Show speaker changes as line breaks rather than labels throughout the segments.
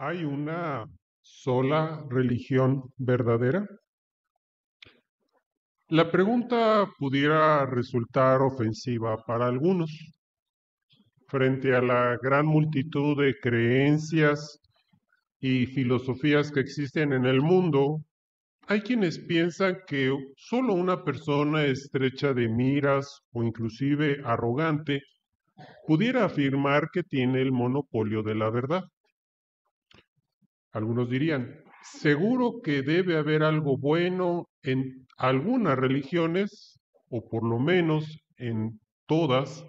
¿Hay una sola religión verdadera? La pregunta pudiera resultar ofensiva para algunos. Frente a la gran multitud de creencias y filosofías que existen en el mundo, hay quienes piensan que solo una persona estrecha de miras o inclusive arrogante pudiera afirmar que tiene el monopolio de la verdad. Algunos dirían, seguro que debe haber algo bueno en algunas religiones, o por lo menos en todas,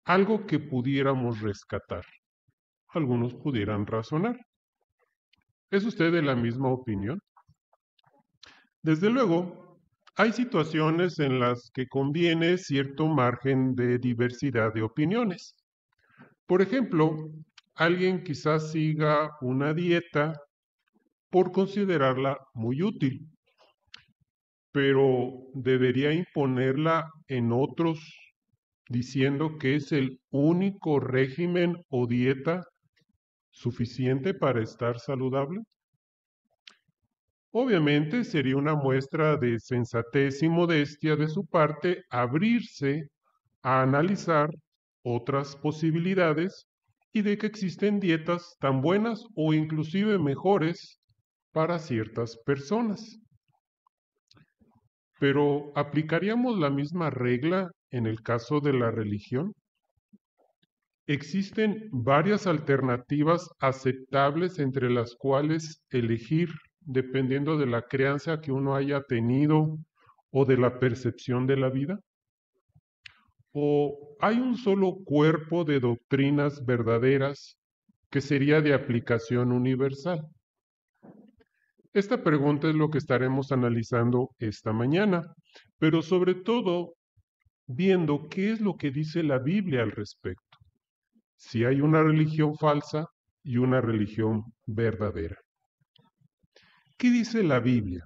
algo que pudiéramos rescatar. Algunos pudieran razonar. ¿Es usted de la misma opinión? Desde luego, hay situaciones en las que conviene cierto margen de diversidad de opiniones. Por ejemplo, alguien quizás siga una dieta por considerarla muy útil, pero debería imponerla en otros diciendo que es el único régimen o dieta suficiente para estar saludable. Obviamente sería una muestra de sensatez y modestia de su parte abrirse a analizar otras posibilidades y de que existen dietas tan buenas o inclusive mejores para ciertas personas. Pero ¿aplicaríamos la misma regla en el caso de la religión? Existen varias alternativas aceptables entre las cuales elegir dependiendo de la crianza que uno haya tenido o de la percepción de la vida. ¿O hay un solo cuerpo de doctrinas verdaderas que sería de aplicación universal? Esta pregunta es lo que estaremos analizando esta mañana, pero sobre todo viendo qué es lo que dice la Biblia al respecto. Si hay una religión falsa y una religión verdadera. ¿Qué dice la Biblia?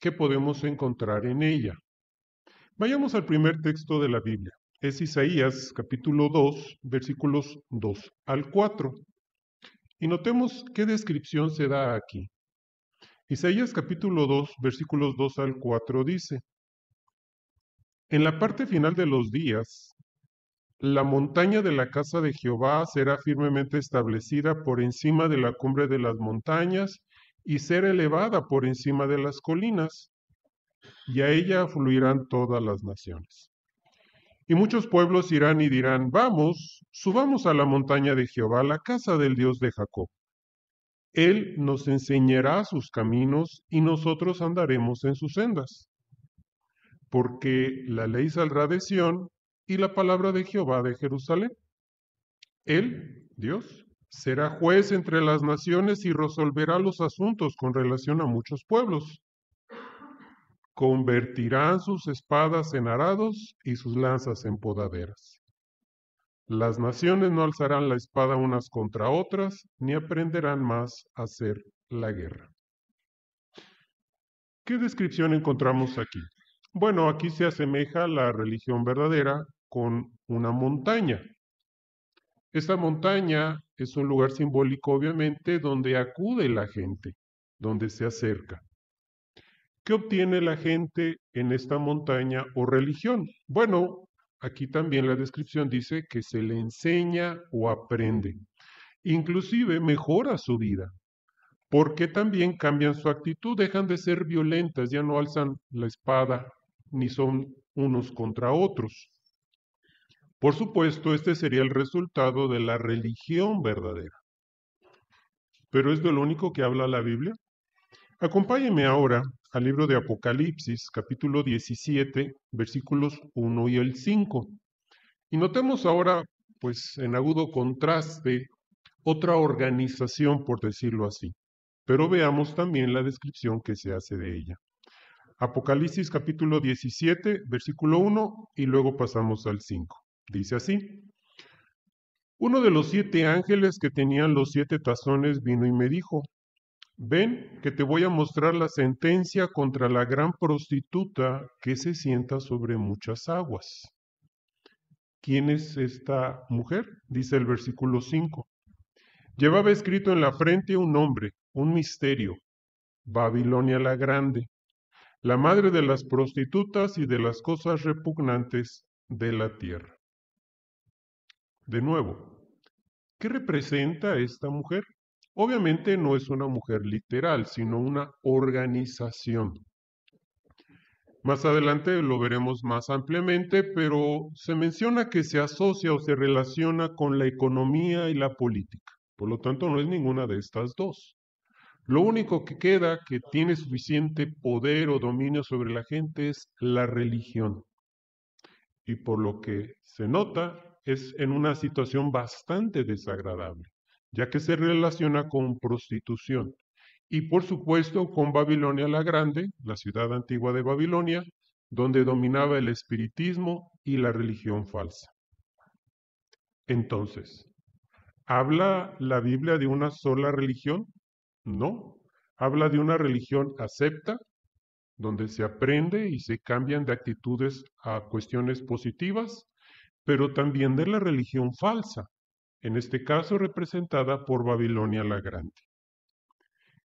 ¿Qué podemos encontrar en ella? Vayamos al primer texto de la Biblia. Es Isaías capítulo 2, versículos 2 al 4. Y notemos qué descripción se da aquí. Isaías capítulo 2, versículos 2 al 4 dice, en la parte final de los días, la montaña de la casa de Jehová será firmemente establecida por encima de la cumbre de las montañas y será elevada por encima de las colinas, y a ella fluirán todas las naciones. Y muchos pueblos irán y dirán, vamos, subamos a la montaña de Jehová, la casa del Dios de Jacob. Él nos enseñará sus caminos y nosotros andaremos en sus sendas. Porque la ley saldrá de Sión y la palabra de Jehová de Jerusalén. Él, Dios, será juez entre las naciones y resolverá los asuntos con relación a muchos pueblos. Convertirán sus espadas en arados y sus lanzas en podaderas. Las naciones no alzarán la espada unas contra otras, ni aprenderán más a hacer la guerra. ¿Qué descripción encontramos aquí? Bueno, aquí se asemeja la religión verdadera con una montaña. Esta montaña es un lugar simbólico, obviamente, donde acude la gente, donde se acerca. ¿Qué obtiene la gente en esta montaña o religión? Bueno, aquí también la descripción dice que se le enseña o aprende. Inclusive mejora su vida, porque también cambian su actitud, dejan de ser violentas, ya no alzan la espada ni son unos contra otros. Por supuesto, este sería el resultado de la religión verdadera. ¿Pero es de lo único que habla la Biblia? Acompáñenme ahora al libro de Apocalipsis, capítulo 17, versículos 1 y el 5. Y notemos ahora, pues en agudo contraste, otra organización, por decirlo así. Pero veamos también la descripción que se hace de ella. Apocalipsis capítulo 17, versículo 1 y luego pasamos al 5. Dice así. Uno de los 7 ángeles que tenían los 7 tazones vino y me dijo, ven que te voy a mostrar la sentencia contra la gran prostituta que se sienta sobre muchas aguas. ¿Quién es esta mujer? Dice el versículo 5. Llevaba escrito en la frente un nombre, un misterio: Babilonia la Grande, la madre de las prostitutas y de las cosas repugnantes de la tierra. De nuevo, ¿qué representa esta mujer? Obviamente no es una mujer literal, sino una organización. Más adelante lo veremos más ampliamente, pero se menciona que se asocia o se relaciona con la economía y la política. Por lo tanto, no es ninguna de estas dos. Lo único que queda que tiene suficiente poder o dominio sobre la gente es la religión. Y por lo que se nota, es en una situación bastante desagradable, ya que se relaciona con prostitución. Y por supuesto con Babilonia la Grande, la ciudad antigua de Babilonia, donde dominaba el espiritismo y la religión falsa. Entonces, ¿habla la Biblia de una sola religión? No. Habla de una religión acepta, donde se aprende y se cambian de actitudes a cuestiones positivas, pero también de la religión falsa, en este caso representada por Babilonia la Grande.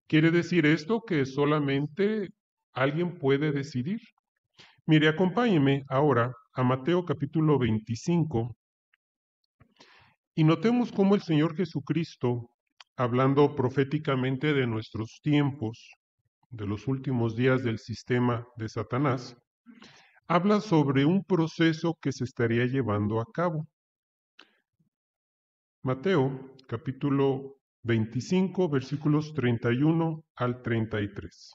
¿Quiere decir esto que solamente alguien puede decidir? Mire, acompáñeme ahora a Mateo capítulo 25 y notemos cómo el Señor Jesucristo, hablando proféticamente de nuestros tiempos, de los últimos días del sistema de Satanás, habla sobre un proceso que se estaría llevando a cabo. Mateo capítulo 25, versículos 31 al 33.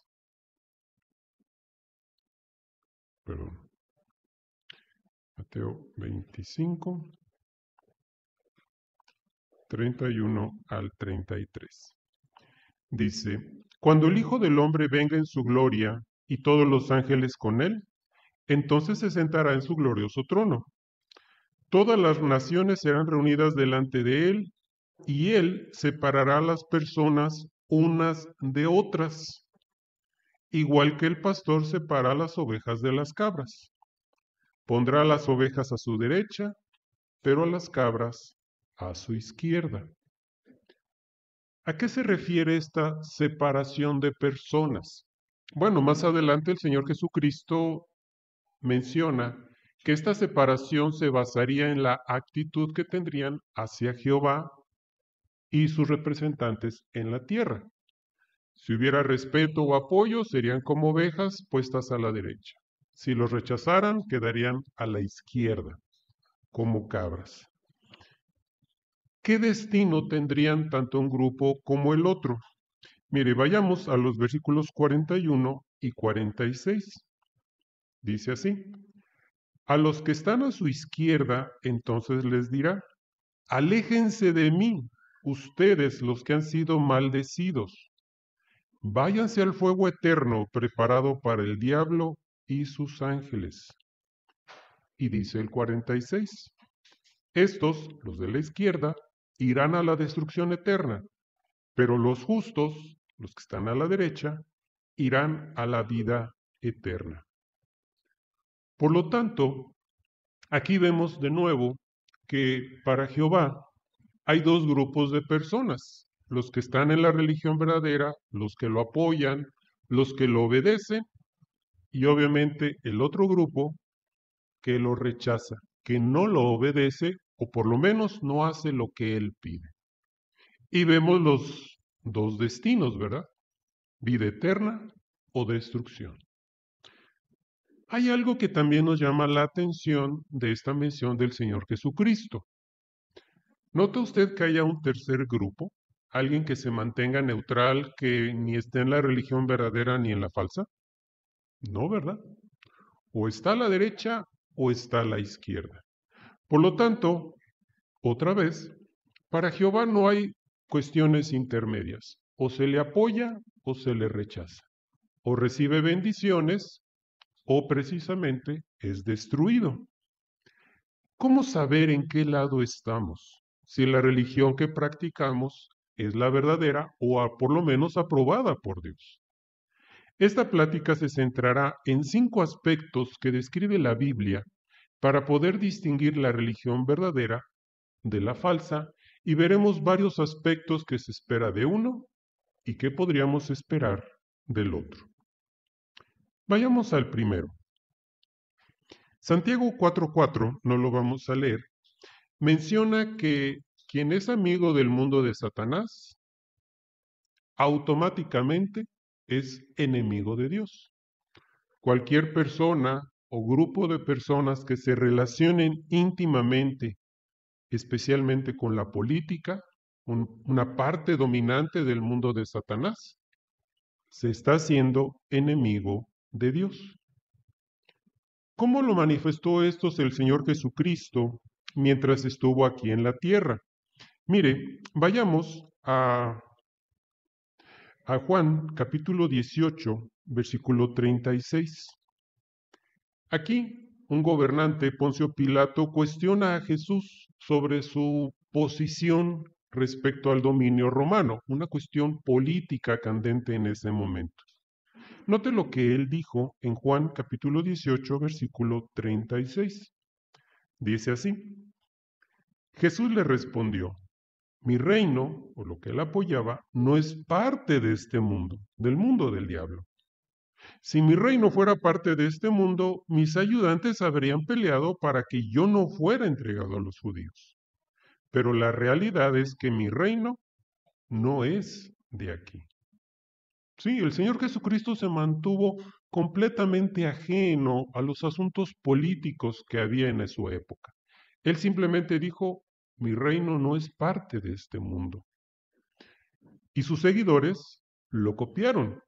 Perdón. Mateo 25, 31 al 33. Dice: Cuando el Hijo del Hombre venga en su gloria y todos los ángeles con él, entonces se sentará en su glorioso trono. Todas las naciones serán reunidas delante de él, y él separará a las personas unas de otras, igual que el pastor separa las ovejas de las cabras. Pondrá a las ovejas a su derecha, pero a las cabras a su izquierda. ¿A qué se refiere esta separación de personas? Bueno, más adelante el Señor Jesucristo menciona que esta separación se basaría en la actitud que tendrían hacia Jehová y sus representantes en la tierra. Si hubiera respeto o apoyo, serían como ovejas puestas a la derecha. Si los rechazaran, quedarían a la izquierda, como cabras. ¿Qué destino tendrían tanto un grupo como el otro? Mire, vayamos a los versículos 41 y 46. Dice así: A los que están a su izquierda, entonces les dirá: aléjense de mí, ustedes los que han sido maldecidos. Váyanse al fuego eterno preparado para el diablo y sus ángeles. Y dice el 46: Estos, los de la izquierda, irán a la destrucción eterna, pero los justos, los que están a la derecha, irán a la vida eterna. Por lo tanto, aquí vemos de nuevo que para Jehová hay dos grupos de personas: los que están en la religión verdadera, los que lo apoyan, los que lo obedecen, y obviamente el otro grupo que lo rechaza, que no lo obedece o por lo menos no hace lo que él pide. Y vemos los dos destinos, ¿verdad? Vida eterna o destrucción. Hay algo que también nos llama la atención de esta mención del Señor Jesucristo. ¿Nota usted que haya un tercer grupo? ¿Alguien que se mantenga neutral, que ni esté en la religión verdadera ni en la falsa? No, ¿verdad? O está a la derecha o está a la izquierda. Por lo tanto, otra vez, para Jehová no hay cuestiones intermedias. O se le apoya o se le rechaza. O recibe bendiciones o precisamente es destruido. ¿Cómo saber en qué lado estamos? Si la religión que practicamos es la verdadera o por lo menos aprobada por Dios. Esta plática se centrará en 5 aspectos que describe la Biblia para poder distinguir la religión verdadera de la falsa y veremos varios aspectos que se espera de uno y que podríamos esperar del otro. Vayamos al primero. Santiago 4:4, no lo vamos a leer, menciona que quien es amigo del mundo de Satanás, automáticamente es enemigo de Dios. Cualquier persona o grupo de personas que se relacionen íntimamente, especialmente con la política, una parte dominante del mundo de Satanás, se está haciendo enemigo de Dios. ¿Cómo lo manifestó esto el Señor Jesucristo mientras estuvo aquí en la tierra? Mire, vayamos a Juan capítulo 18, versículo 36. Aquí, un gobernante, Poncio Pilato, cuestiona a Jesús sobre su posición respecto al dominio romano, una cuestión política candente en ese momento. Note lo que él dijo en Juan capítulo 18, versículo 36. Dice así: Jesús le respondió: mi reino, o lo que él apoyaba, no es parte de este mundo, del mundo del diablo. Si mi reino fuera parte de este mundo, mis ayudantes habrían peleado para que yo no fuera entregado a los judíos. Pero la realidad es que mi reino no es de aquí. Sí, el Señor Jesucristo se mantuvo completamente ajeno a los asuntos políticos que había en su época. Él simplemente dijo: mi reino no es parte de este mundo. Y sus seguidores lo copiaron.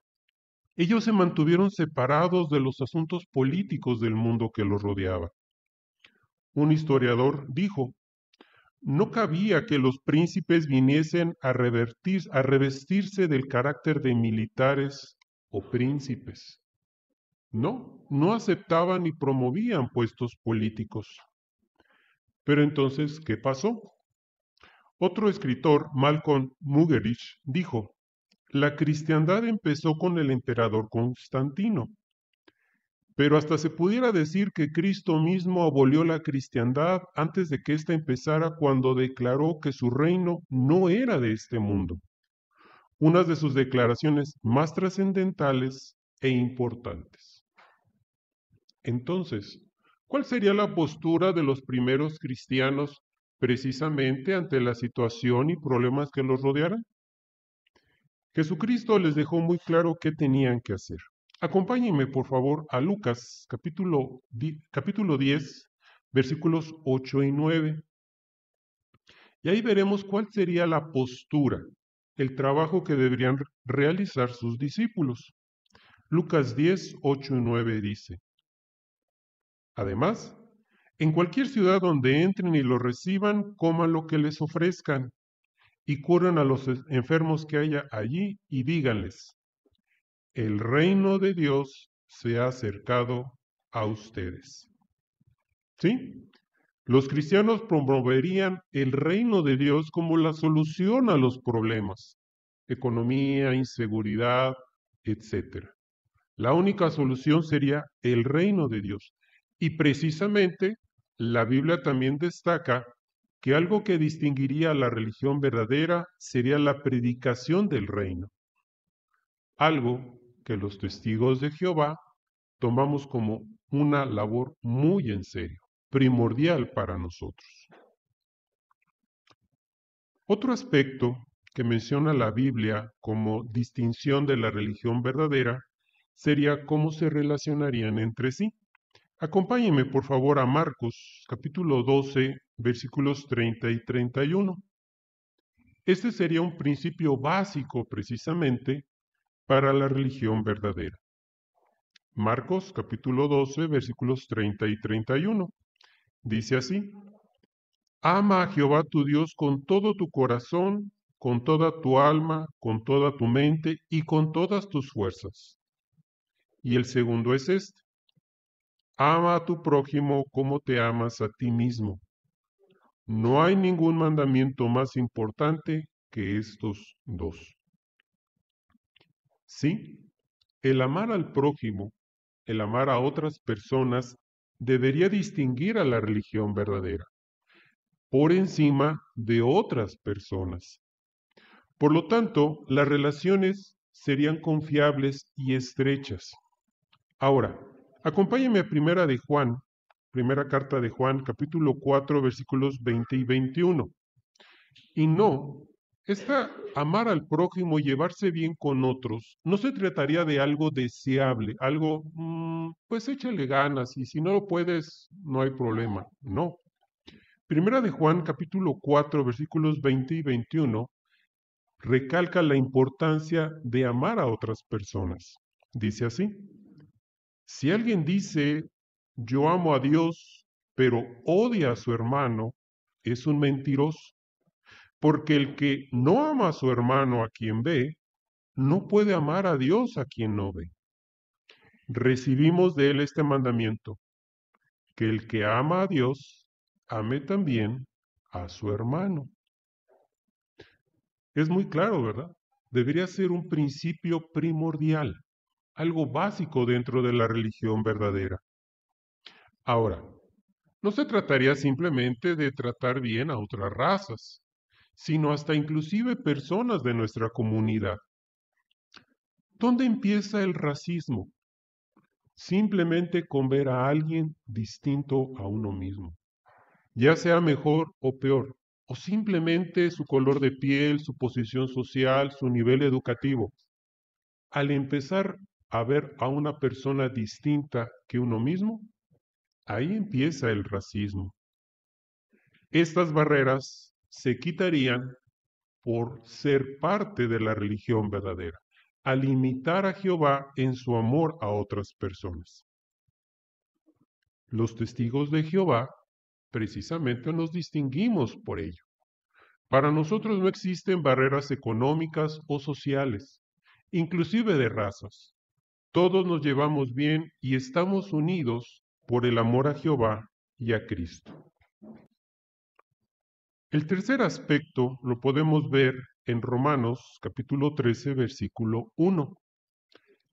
Ellos se mantuvieron separados de los asuntos políticos del mundo que los rodeaba. Un historiador dijo: no cabía que los príncipes viniesen a revestirse del carácter de militares o príncipes. No aceptaban ni promovían puestos políticos. Pero entonces, ¿qué pasó? Otro escritor, Malcolm Muggeridge, dijo: la cristiandad empezó con el emperador Constantino, pero hasta se pudiera decir que Cristo mismo abolió la cristiandad antes de que ésta empezara, cuando declaró que su reino no era de este mundo. Una de sus declaraciones más trascendentales e importantes. Entonces, ¿cuál sería la postura de los primeros cristianos precisamente ante la situación y problemas que los rodearan? Jesucristo les dejó muy claro qué tenían que hacer. Acompáñenme, por favor, a Lucas, capítulo 10, versículos 8 y 9. Y ahí veremos cuál sería la postura, el trabajo que deberían realizar sus discípulos. Lucas 10, 8 y 9 dice: además, en cualquier ciudad donde entren y lo reciban, coman lo que les ofrezcan y curen a los enfermos que haya allí y díganles: el reino de Dios se ha acercado a ustedes. ¿Sí? Los cristianos promoverían el reino de Dios como la solución a los problemas: economía, inseguridad, etc. La única solución sería el reino de Dios. Y precisamente la Biblia también destaca que algo que distinguiría a la religión verdadera sería la predicación del reino. Algo que los testigos de Jehová tomamos como una labor muy en serio, primordial para nosotros. Otro aspecto que menciona la Biblia como distinción de la religión verdadera sería cómo se relacionarían entre sí. Acompáñenme, por favor, a Marcos, capítulo 12, versículos 30 y 31. Este sería un principio básico, precisamente, para la religión verdadera. Marcos, capítulo 12, versículos 30 y 31. Dice así: ama a Jehová tu Dios con todo tu corazón, con toda tu alma, con toda tu mente y con todas tus fuerzas. Y el segundo es este: ama a tu prójimo como te amas a ti mismo. No hay ningún mandamiento más importante que estos dos. Sí, el amar al prójimo, el amar a otras personas, debería distinguir a la religión verdadera. por encima de otras personas. Por lo tanto, las relaciones serían confiables y estrechas. Ahora, acompáñenme a primera carta de Juan, capítulo 4, versículos 20 y 21. Y no, amar al prójimo y llevarse bien con otros, no se trataría de algo deseable, algo, pues échale ganas y si no lo puedes, no hay problema. No. Primera de Juan, capítulo 4, versículos 20 y 21, recalca la importancia de amar a otras personas. Dice así: si alguien dice, yo amo a Dios, pero odia a su hermano, es un mentiroso. Porque el que no ama a su hermano a quien ve, no puede amar a Dios a quien no ve. Recibimos de él este mandamiento: que el que ama a Dios, ame también a su hermano. Es muy claro, ¿verdad? Debería ser un principio primordial, algo básico dentro de la religión verdadera. Ahora, no se trataría simplemente de tratar bien a otras razas, sino hasta inclusive personas de nuestra comunidad. ¿Dónde empieza el racismo? Simplemente con ver a alguien distinto a uno mismo, ya sea mejor o peor, o simplemente su color de piel, su posición social, su nivel educativo. Al empezar a ver a una persona distinta que uno mismo, ahí empieza el racismo. Estas barreras se quitarían por ser parte de la religión verdadera, al imitar a Jehová en su amor a otras personas. Los testigos de Jehová precisamente nos distinguimos por ello. Para nosotros no existen barreras económicas o sociales, inclusive de razas. Todos nos llevamos bien y estamos unidos por el amor a Jehová y a Cristo. El tercer aspecto lo podemos ver en Romanos capítulo 13, versículo 1.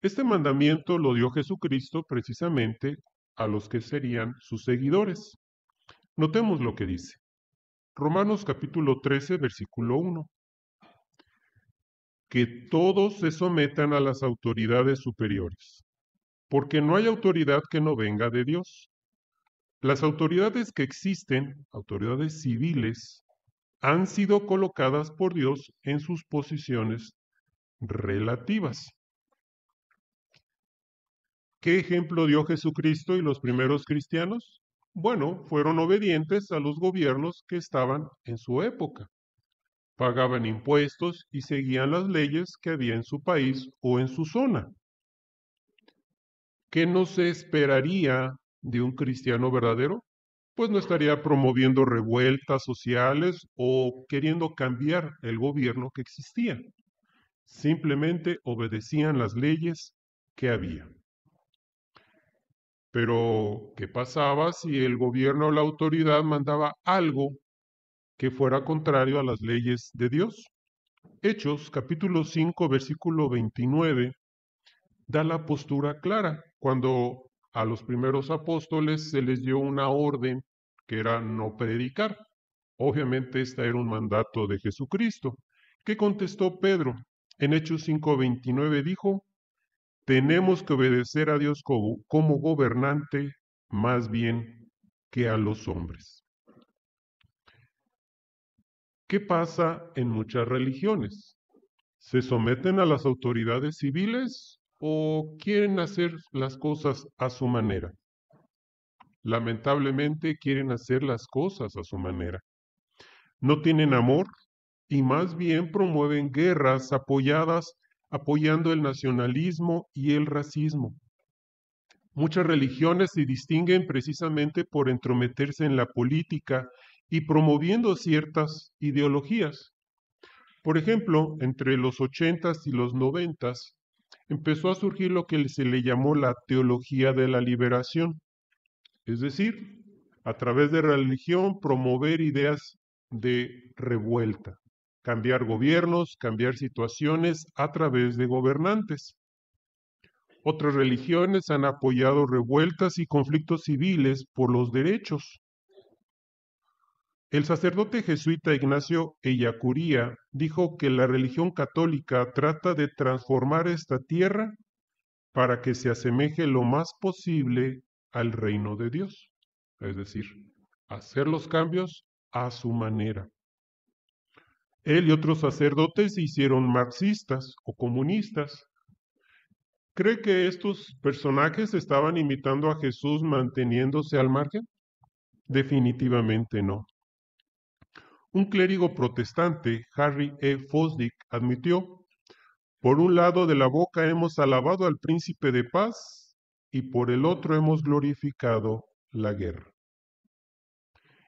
Este mandamiento lo dio Jesucristo precisamente a los que serían sus seguidores. Notemos lo que dice. Romanos capítulo 13, versículo 1. Que todos se sometan a las autoridades superiores, porque no hay autoridad que no venga de Dios. Las autoridades que existen, autoridades civiles, han sido colocadas por Dios en sus posiciones relativas. ¿Qué ejemplo dio Jesucristo y los primeros cristianos? Bueno, fueron obedientes a los gobiernos que estaban en su época. Pagaban impuestos y seguían las leyes que había en su país o en su zona. ¿Qué no se esperaría de un cristiano verdadero? Pues no estaría promoviendo revueltas sociales o queriendo cambiar el gobierno que existía. Simplemente obedecían las leyes que había. Pero, ¿qué pasaba si el gobierno o la autoridad mandaba algo que fuera contrario a las leyes de Dios? Hechos, capítulo 5, versículo 29, da la postura clara, cuando a los primeros apóstoles se les dio una orden que era no predicar. Obviamente este era un mandato de Jesucristo. ¿Qué contestó Pedro? En Hechos 5:29 dijo: tenemos que obedecer a Dios como gobernante más bien que a los hombres. ¿Qué pasa en muchas religiones? ¿Se someten a las autoridades civiles o quieren hacer las cosas a su manera? Lamentablemente quieren hacer las cosas a su manera. No tienen amor y más bien promueven guerras apoyando el nacionalismo y el racismo. Muchas religiones se distinguen precisamente por entrometerse en la política y promoviendo ciertas ideologías. Por ejemplo, entre los 80s y los 90s empezó a surgir lo que se le llamó la teología de la liberación, es decir, a través de la religión promover ideas de revuelta, cambiar gobiernos, cambiar situaciones a través de gobernantes. Otras religiones han apoyado revueltas y conflictos civiles por los derechos. El sacerdote jesuita Ignacio Ellacuría dijo que la religión católica trata de transformar esta tierra para que se asemeje lo más posible al reino de Dios, es decir, hacer los cambios a su manera. Él y otros sacerdotes se hicieron marxistas o comunistas. ¿Cree que estos personajes estaban imitando a Jesús manteniéndose al margen? Definitivamente no. Un clérigo protestante, Harry E. Fosdick, admitió: por un lado de la boca hemos alabado al príncipe de paz y por el otro hemos glorificado la guerra.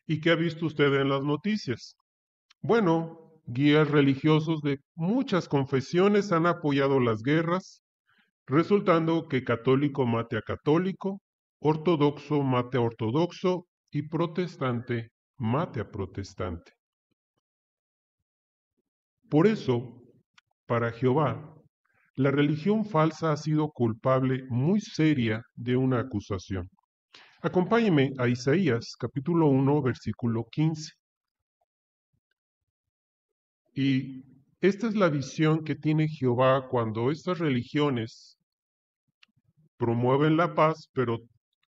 ¿Y qué ha visto usted en las noticias? Bueno, guías religiosos de muchas confesiones han apoyado las guerras, resultando que católico mate a católico, ortodoxo mate a ortodoxo y protestante mate a protestante. Por eso, para Jehová, la religión falsa ha sido culpable muy seria de una acusación. Acompáñeme a Isaías capítulo 1, versículo 15. Y esta es la visión que tiene Jehová cuando estas religiones promueven la paz, pero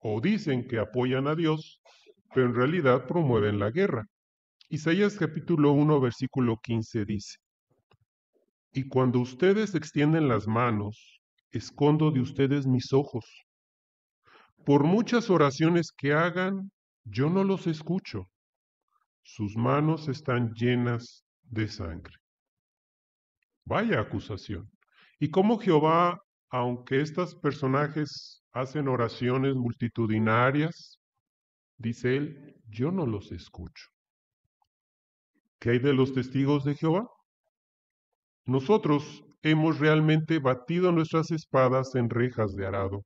o dicen que apoyan a Dios, pero en realidad promueven la guerra. Isaías capítulo 1, versículo 15 dice: y cuando ustedes extienden las manos, escondo de ustedes mis ojos. Por muchas oraciones que hagan, yo no los escucho. Sus manos están llenas de sangre. Vaya acusación. Y cómo Jehová, aunque estos personajes hacen oraciones multitudinarias, dice él, yo no los escucho. ¿Qué hay de los testigos de Jehová? Nosotros hemos realmente batido nuestras espadas en rejas de arado.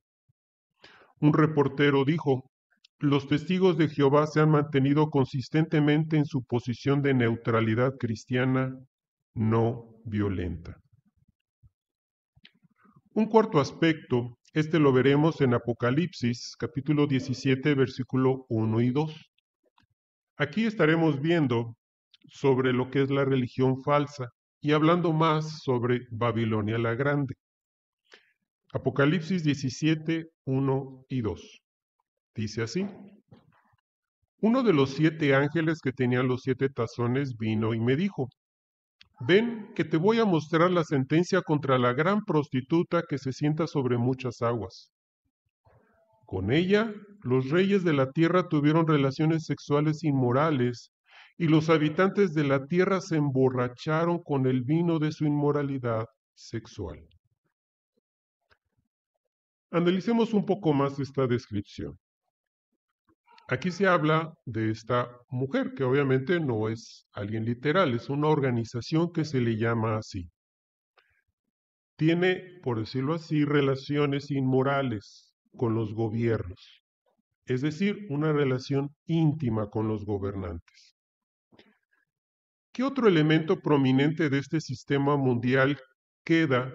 Un reportero dijo: los testigos de Jehová se han mantenido consistentemente en su posición de neutralidad cristiana no violenta. Un cuarto aspecto, este lo veremos en Apocalipsis, capítulo 17, versículo 1 y 2. Aquí estaremos viendo sobre lo que es la religión falsa y hablando más sobre Babilonia la Grande. Apocalipsis 17, 1 y 2. Dice así: uno de los 7 ángeles que tenían los 7 tazones vino y me dijo: ven, que te voy a mostrar la sentencia contra la gran prostituta que se sienta sobre muchas aguas. Con ella, los reyes de la tierra tuvieron relaciones sexuales inmorales, y los habitantes de la tierra se emborracharon con el vino de su inmoralidad sexual. Analicemos un poco más esta descripción. Aquí se habla de esta mujer, que obviamente no es alguien literal, es una organización que se le llama así. Tiene, por decirlo así, relaciones inmorales con los gobiernos, es decir, una relación íntima con los gobernantes. ¿Qué otro elemento prominente de este sistema mundial queda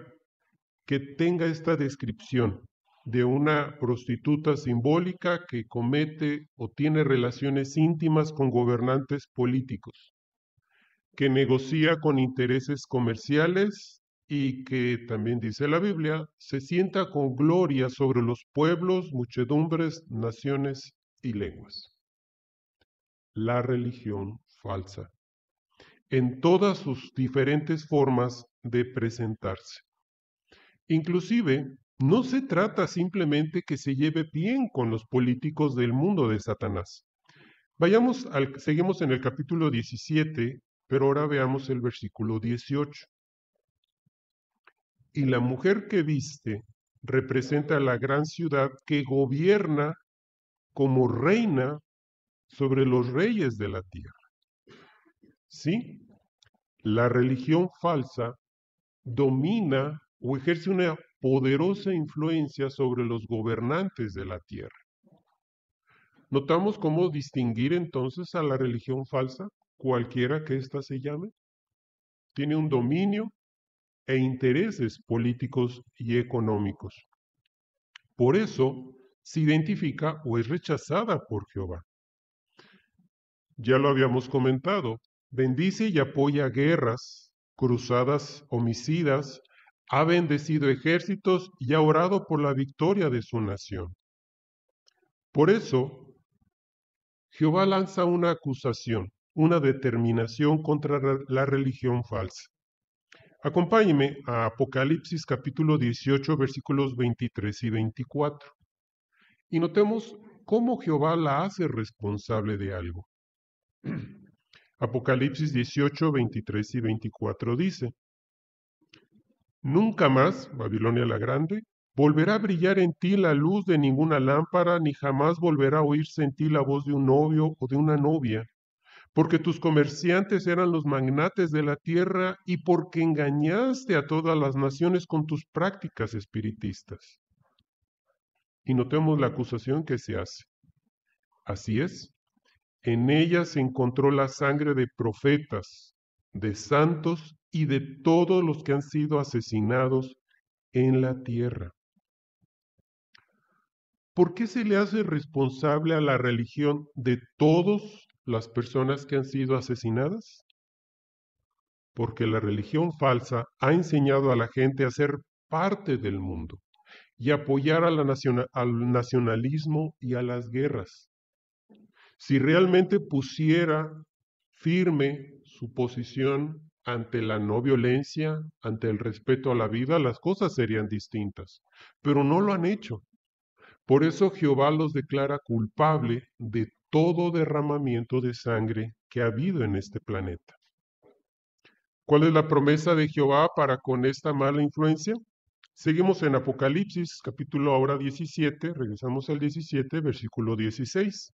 que tenga esta descripción de una prostituta simbólica que comete o tiene relaciones íntimas con gobernantes políticos, que negocia con intereses comerciales y que, también dice la Biblia, se sienta con gloria sobre los pueblos, muchedumbres, naciones y lenguas? La religión falsa, en todas sus diferentes formas de presentarse. Inclusive, no se trata simplemente que se lleve bien con los políticos del mundo de Satanás. Seguimos en el capítulo 17, pero ahora veamos el versículo 18. Y la mujer que viste representa a la gran ciudad que gobierna como reina sobre los reyes de la tierra. ¿Sí? La religión falsa domina o ejerce una poderosa influencia sobre los gobernantes de la tierra. ¿Notamos cómo distinguir entonces a la religión falsa, cualquiera que ésta se llame? Tiene un dominio e intereses políticos y económicos. Por eso se identifica o es rechazada por Jehová. Ya lo habíamos comentado. Bendice y apoya guerras, cruzadas homicidas, ha bendecido ejércitos y ha orado por la victoria de su nación. Por eso, Jehová lanza una acusación, una determinación contra la religión falsa. Acompáñeme a Apocalipsis capítulo 18, versículos 23 y 24. Y notemos cómo Jehová la hace responsable de algo. Apocalipsis 18, 23 y 24 dice: Nunca más, Babilonia la Grande, volverá a brillar en ti la luz de ninguna lámpara, ni jamás volverá a oírse en ti la voz de un novio o de una novia, porque tus comerciantes eran los magnates de la tierra y porque engañaste a todas las naciones con tus prácticas espiritistas. Y notemos la acusación que se hace. Así es, en ella se encontró la sangre de profetas, de santos y de todos los que han sido asesinados en la tierra. ¿Por qué se le hace responsable a la religión de todas las personas que han sido asesinadas? Porque la religión falsa ha enseñado a la gente a ser parte del mundo y apoyar a al nacionalismo y a las guerras. Si realmente pusiera firme su posición ante la no violencia, ante el respeto a la vida, las cosas serían distintas. Pero no lo han hecho. Por eso Jehová los declara culpable de todo derramamiento de sangre que ha habido en este planeta. ¿Cuál es la promesa de Jehová para con esta mala influencia? Seguimos en Apocalipsis, capítulo ahora 17, regresamos al 17, versículo 16.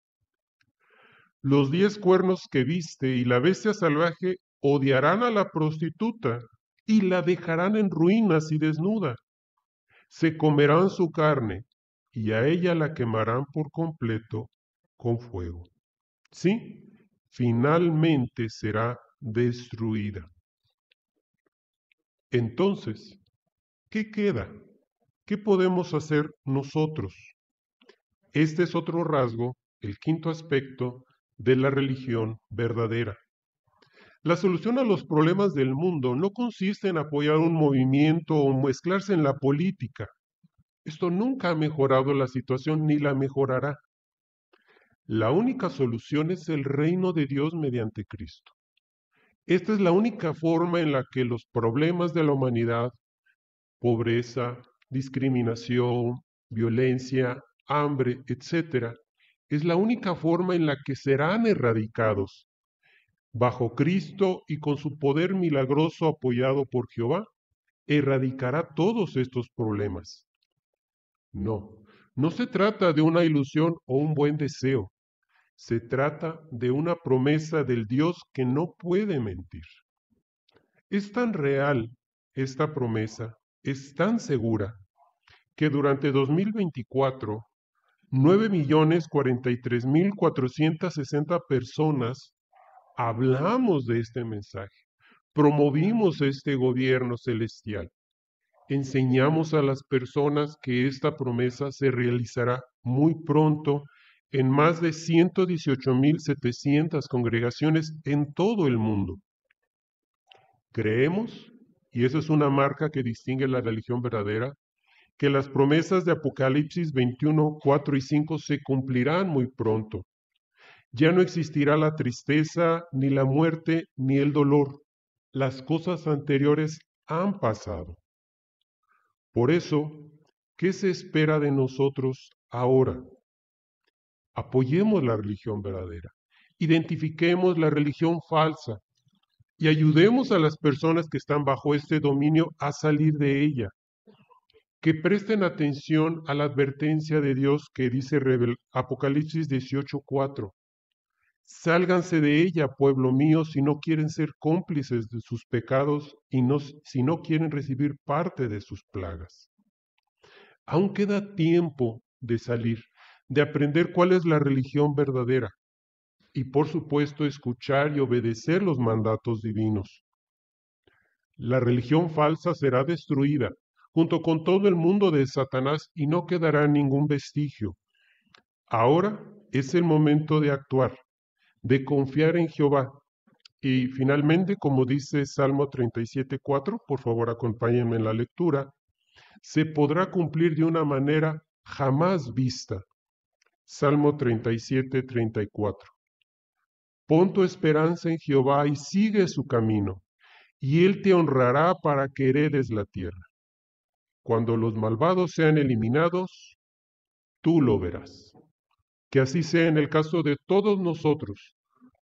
Los 10 cuernos que viste y la bestia salvaje odiarán a la prostituta y la dejarán en ruinas y desnuda. Se comerán su carne y a ella la quemarán por completo con fuego. Sí, finalmente será destruida. Entonces, ¿qué queda? ¿Qué podemos hacer nosotros? Este es otro rasgo, el quinto aspecto de la religión verdadera. La solución a los problemas del mundo no consiste en apoyar un movimiento o mezclarse en la política. Esto nunca ha mejorado la situación ni la mejorará. La única solución es el reino de Dios mediante Cristo. Esta es la única forma en la que los problemas de la humanidad, pobreza, discriminación, violencia, hambre, etc., es la única forma en la que serán erradicados. Bajo Cristo y con su poder milagroso apoyado por Jehová, erradicará todos estos problemas. No, no se trata de una ilusión o un buen deseo. Se trata de una promesa del Dios que no puede mentir. Es tan real esta promesa, es tan segura, que durante 2024, 9.043.460 personas hablamos de este mensaje, promovimos este gobierno celestial, enseñamos a las personas que esta promesa se realizará muy pronto en más de 118.700 congregaciones en todo el mundo. Creemos, y esa es una marca que distingue la religión verdadera, que las promesas de Apocalipsis 21, 4 y 5 se cumplirán muy pronto. Ya no existirá la tristeza, ni la muerte, ni el dolor. Las cosas anteriores han pasado. Por eso, ¿qué se espera de nosotros ahora? Apoyemos la religión verdadera, identifiquemos la religión falsa y ayudemos a las personas que están bajo este dominio a salir de ella. Que presten atención a la advertencia de Dios que dice Apocalipsis 18:4. Sálganse de ella, pueblo mío, si no quieren ser cómplices de sus pecados y si no quieren recibir parte de sus plagas. Aún queda tiempo de salir, de aprender cuál es la religión verdadera y, por supuesto, escuchar y obedecer los mandatos divinos. La religión falsa será destruida junto con todo el mundo de Satanás y no quedará ningún vestigio. Ahora es el momento de actuar, de confiar en Jehová. Y finalmente, como dice Salmo 37:4, por favor acompáñenme en la lectura, se podrá cumplir de una manera jamás vista. Salmo 37:34. Pon tu esperanza en Jehová y sigue su camino, y él te honrará para que heredes la tierra. Cuando los malvados sean eliminados, tú lo verás. Que así sea en el caso de todos nosotros.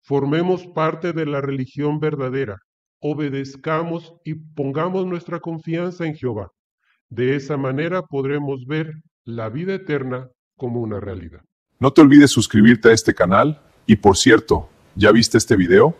Formemos parte de la religión verdadera, obedezcamos y pongamos nuestra confianza en Jehová. De esa manera podremos ver la vida eterna como una realidad.
No te olvides suscribirte a este canal y, por cierto, ¿ya viste este video?